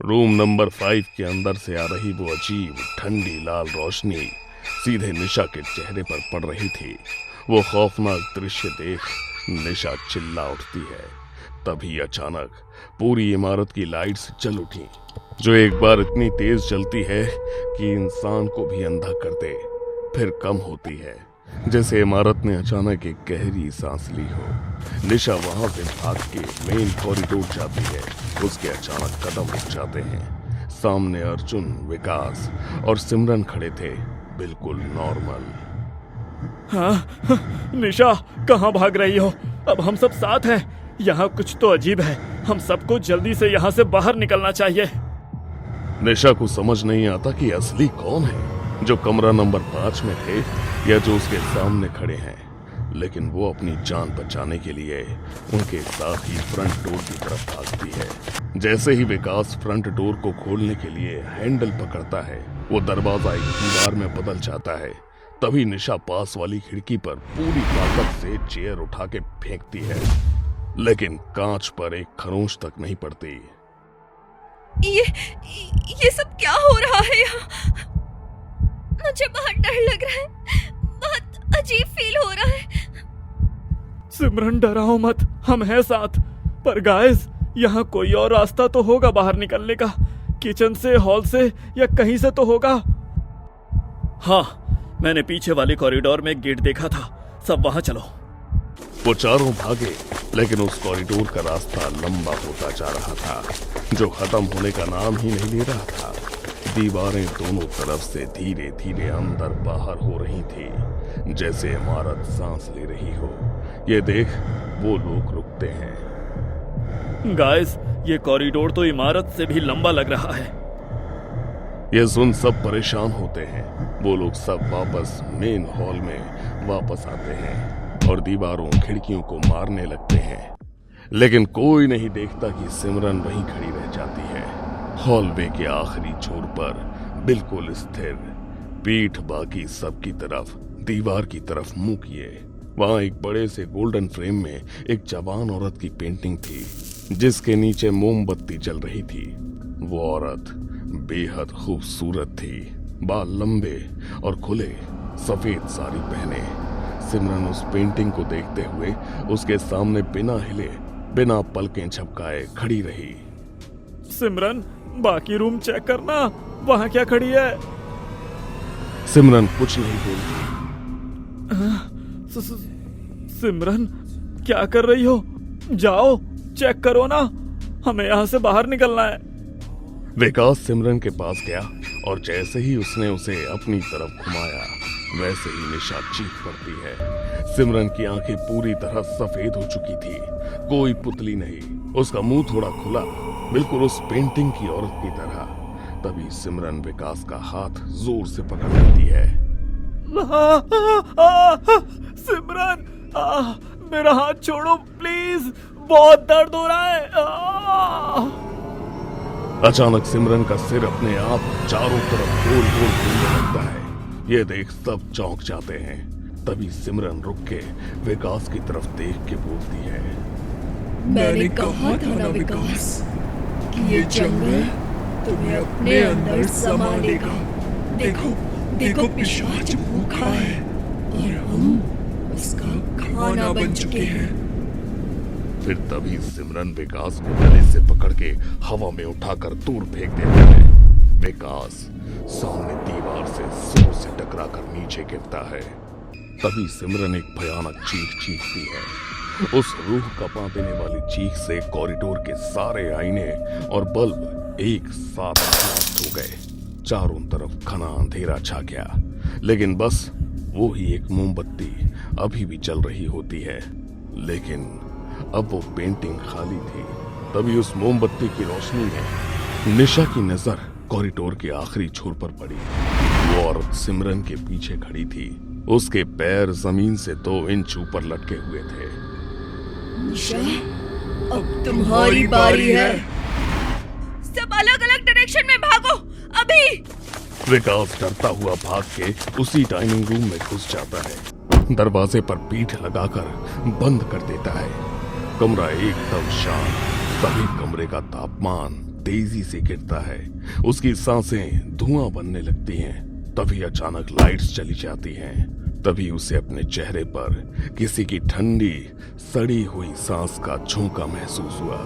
Room number 5 के अंदर से आ रही वो अजीब ठंडी लाल रोशनी सीधे निशा के चेहरे पर पड़ रही थी। वो खौफनाक दृश्य देख निशा चिल्ला उठती है। तभी अचानक पूरी इमारत की लाइट्स जल उठी, जो एक बार इतनी तेज जलती है कि इंसान को भी अंधा कर दे, फिर कम होती है जैसे इमारत ने अचानक एक गहरी सांस ली हो। निशा वहां से भाग के मेन कॉरिडोर जाती है। उसके अचानक कदम रुक जाते हैं। सामने अर्जुन, विकास और सिमरन खड़े थे, बिल्कुल नॉर्मल। हाँ, निशा कहाँ भाग रही हो? अब हम सब साथ हैं। यहाँ कुछ तो अजीब है। हम सबको जल्दी से यहाँ से बाहर निकलना चाहिए। निशा को समझ नहीं आता कि असली कौन है, जो कमरा नंबर 5 में थे या जो उसके सामने खड़े हैं। लेकिन वो अपनी जान बचाने के लिए उनके साथ ही फ्रंट डोर की तरफ भागती है। जैसे ही विकास फ्रंट डोर को खोलने के लिए हैंडल पकड़ता है, वो दरवाजा एक दीवार में बदल जाता है। तभी निशा पास वाली खिड़की पर पूरी ताकत से चेयर उठा के फेंकती है, लेकिन कांच पर एक खरोंच तक नहीं पड़ती। ये सब क्या हो रहा है यहाँ? मुझे बहुत डर लग रहा है। बहुत अजीब फील हो रहा है। सिमरन डराओ मत, हम हैं साथ। पर गाइस, यहाँ कोई और रास्ता तो होगा बाहर निकलने का। किचन से, हॉल से या कहीं से तो होगा। हाँ, मैंने पीछे वाले कॉरिडोर में गेट देखा था। सब वहां चलो। वो चारों भागे, लेकिन उस कॉरिडोर का रास्ता लंबा होता जा रहा था, जो खत्म होने का नाम ही नहीं ले रहा था। दीवारें दोनों तरफ से धीरे धीरे अंदर बाहर हो रही थी, जैसे इमारत सांस ले रही हो। ये देख वो लोग रुकते हैं। गाइस, ये कॉरिडोर तो इमारत से भी लंबा लग रहा है। ये सुन सब परेशान होते हैं। वो लोग सब वापस मेन हॉल में वापस आते हैं और दीवारों, खिड़कियों को मारने लगते हैं। लेकिन कोई नहीं देखता कि सिमरन वहीं खड़ी रह जाती है, हॉलवे के आखिरी छोर पर, बिल्कुल स्थिर, पीठ बाकी सबकी तरफ, दीवार की तरफ मुंह किए। वहां एक बड़े से गोल्डन फ्रेम में एक जवान औरत की पेंटिंग थी, जिसके नीचे मोमबत्ती जल रही थी। वो औरत बेहद खूबसूरत थी, बाल लंबे और खुले, सफेद साड़ी पहने। सिमरन उस पेंटिंग को देखते हुए उसके सामने बिना हिले, बिना पलकें झपकाए खड़ी रही। सिमरन, बाकी रूम चेक करना, वहां क्या खड़ी है? सिमरन कुछ नहीं बोलती। सिमरन, क्या कर रही हो? जाओ चेक करो ना, हमें यहाँ से बाहर निकलना है। विकास सिमरन के पास गया और जैसे ही उसने उसे अपनी तरफ घुमाया, वैसे ही निशा चीख पड़ती है। सिमरन की आंखें पूरी तरह सफेद हो चुकी थी, कोई पुतली नहीं, उसका मुंह थोड़ा खुला, बिल्कुल उस पेंटिंग की औरत की तरह। तभी सिमरन विकास का हाथ जोर से पकड़ लेती है। सिमरन, मेरा हाथ छोड़ो प्लीज, बहुत दर्द हो रहा है। अचानक सिमरन का सिर अपने आप चारों तरफ गोल गोल घूमने लगता है। ये देख सब चौंक जाते हैं। तभी सिमरन रुक के विकास की तरफ देख के बोलती है, मैंने कहा था ना विकास कि ये जंगल तुम्हें अपने अंदर समा लेगा। देखो देखो, पिशाच भूखा है और हम उसका खाना बन चुके हैं। फिर तभी सिमरन विकास को गले से पकड़ के हवा में उठाकर दूर फेंक देता है। विकास सामने दीवार से जोर से टकरा कर नीचे गिरता है। तभी सिमरन एक भयानक चीख चीखती है। उस रूह कपा देने वाली चीख से कॉरिडोर के सारे आईने और बल्ब एक साथ ब्लास्ट हो गए। चारों तरफ घना अंधेरा छा गया, लेकिन बस वो ही एक मोमबत्ती अभी भी जल रही होती है। लेकिन अब वो पेंटिंग खाली थी। तभी उस मोमबत्ती की रोशनी में निशा की नजर कॉरिडोर के आखिरी छोर पर पड़ी। वो औरत सिमरन के पीछे खड़ी थी। उसके पैर जमीन से 2 इंच ऊपर लटके हुए थे। निशा, अब तुम्हारी बारी है। सब अलग अलग डायरेक्शन में भागो अभी। विकास डरता हुआ भाग के उसी डाइनिंग रूम में घुस जाता है। दरवाजे पर पीठ लगाकर बंद कर देता है। कमरा एकदम शांत। तभी कमरे का तापमान तेजी से गिरता है। उसकी सांसें धुआं बनने लगती हैं। तभी अचानक लाइट्स चली जाती हैं। तभी उसे अपने चेहरे पर किसी की ठंडी सड़ी हुई सांस का झोंका महसूस हुआ।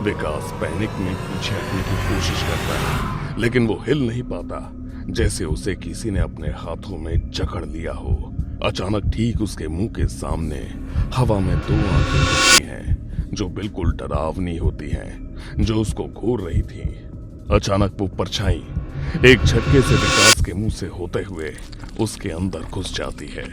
विकास पैनिक में पीछे हटने की कोशिश करता है, लेकिन वो हिल नहीं पाता, जैसे उसे किसी ने अपने हाथों में जकड़ लिया हो। अचानक ठीक उसके मुंह के सामने हवा में दो आंखें दिखती हैं, जो बिल्कुल डरावनी होती हैं, जो उसको घूर रही थी। अचानक वो परछाई एक झटके से विकास के मुंह से होते हुए उसके अंदर घुस जाती है।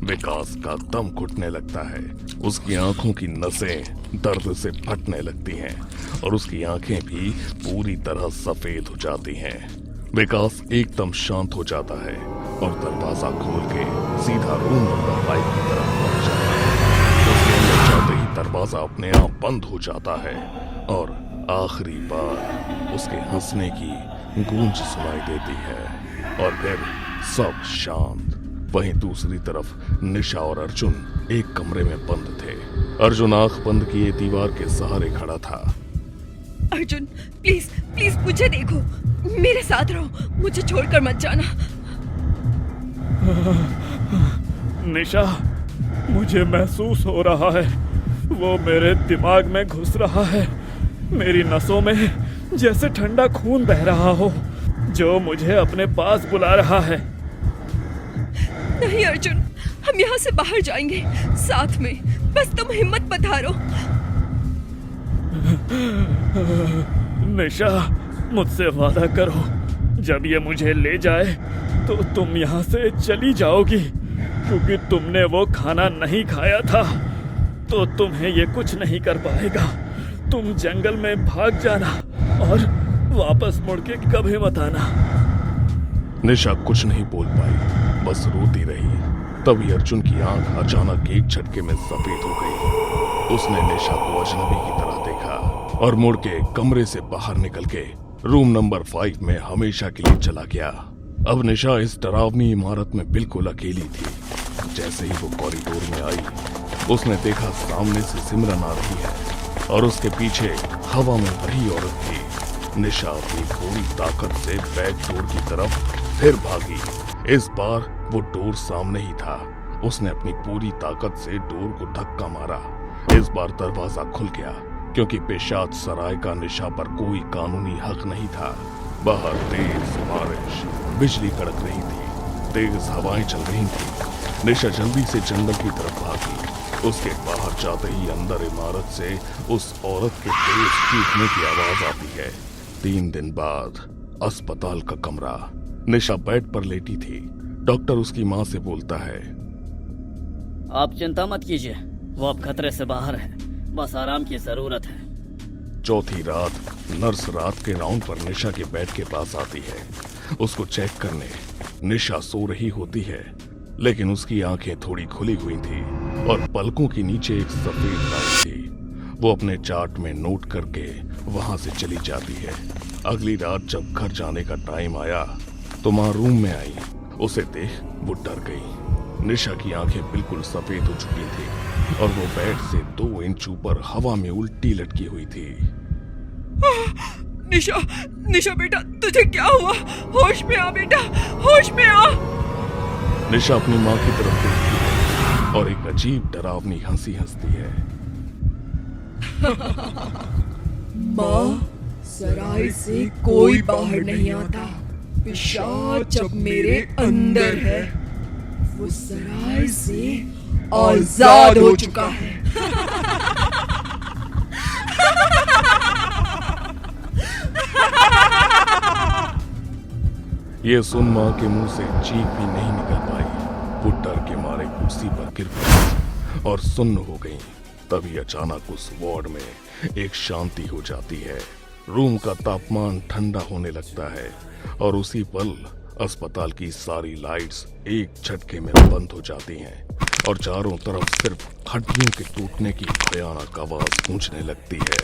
विकास का दम घुटने लगता है। उसकी आंखों की नसें दर्द से फटने लगती हैं और उसकी आंखें भी पूरी तरह सफेद हो जाती हैं। विकास एकदम शांत हो जाता है और दरवाजा खोल के सीधा रूम नंबर 5 की तरफ पहुंच जाता है। उसके अंदर जाते ही दरवाजा अपने आप बंद हो जाता है और आखिरी बार उसके हंसने की गूंज सुनाई देती है और फिर सब शांत। वहीं दूसरी तरफ निशा और अर्जुन एक कमरे में बंद थे। अर्जुन आंख बंद किए दीवार के सहारे खड़ा था। अर्जुन प्लीज प्लीज मुझे देखो, मेरे साथ रहो, मुझे छोड़कर मत जाना। निशा, मुझे महसूस हो रहा है वो मेरे दिमाग में घुस रहा है। मेरी नसों में जैसे ठंडा खून बह रहा हो, जो मुझे अपने पास बुला रहा है। नहीं अर्जुन, हम यहाँ से बाहर जाएंगे साथ में, बस तुम हिम्मत मत हारो। निशा, मुझसे वादा करो, जब ये मुझे ले जाए तो तुम यहाँ से चली जाओगी, क्योंकि तुमने वो खाना नहीं खाया था तो तुम्हें ये कुछ नहीं कर पाएगा। तुम जंगल में भाग जाना और वापस मुड़ के कभी मत आना। निशा कुछ नहीं बोल पाई, बस रोती रही। तभी अर्जुन की आंख अचानक एक झटके में सफेद हो गई। उसने निशा को अजनबी की तरह देखा और मुड़ के कमरे से बाहर निकल के रूम नंबर 5 में हमेशा के लिए चला गया। अब निशा इस डरावनी इमारत में बिल्कुल अकेली थी। जैसे ही वो कॉरिडोर में आई, उसने देखा सामने से सिमरन आ रही है और उसके पीछे हवा में वही औरत थी। निशा अपनी पूरी ताकत से बैक डोर की तरफ फिर भागी। इस बार वो डोर सामने ही था। उसने अपनी पूरी ताकत से डोर को धक्का मारा। इस बार दरवाजा खुल गया, क्योंकि पेशाद सराय का निशा पर कोई कानूनी हक नहीं था। बाहर तेज बारिश, बिजली कड़क रही थी, तेज हवाएं चल रही थी। निशा जल्दी से जंगल की तरफ भागी। उसके बाहर जाते ही अंदर इमारत से उस औरत के तेज चीखने की आवाज आती है। 3 दिन बाद अस्पताल का कमरा। निशा बेड पर लेटी थी। डॉक्टर उसकी माँ से बोलता है, आप चिंता मत कीजिए, वो अब खतरे से बाहर है, बस आराम की जरूरत है। चौथी रात नर्स रात के राउंड पर निशा के बेड के पास आती है, उसको चेक करने। निशा सो रही होती है, लेकिन उसकी आंखें थोड़ी खुली हुई थी और पलकों के नीचे एक सफेद लाइन थी। वो अपने चार्ट में नोट करके वहां से चली जाती है। अगली रात जब घर जाने का टाइम आया तो माँ रूम में आई। उसे देख वो डर गई। निशा की आंखें बिल्कुल सफेद हो चुकी थी और वो बेड से 2 इंच ऊपर हवा में उल्टी लटकी हुई थी। निशा, निशा बेटा, तुझे क्या हुआ? होश में आ बेटा, होश में आ। निशा अपनी माँ की तरफ देखती है और एक अजीब डरावनी हंसी हंसती है। माँ, सराय से कोई बाहर नहीं आता। पिशाच जब मेरे अंदर है, वो सराय से आजाद हो चुका है। ये सुन माँ के मुंह से चीख भी नहीं निकल पाई। वो डर के मारे कुर्सी पर गिर पड़ी और सुन्न हो गई। तभी अचानक उस वार्ड में एक शांति हो जाती है। रूम का तापमान ठंडा होने लगता है और उसी पल अस्पताल की सारी लाइट्स एक झटके में बंद हो जाती हैं और चारों तरफ सिर्फ हड्डियों के टूटने की भयानक आवाज गूंजने लगती है।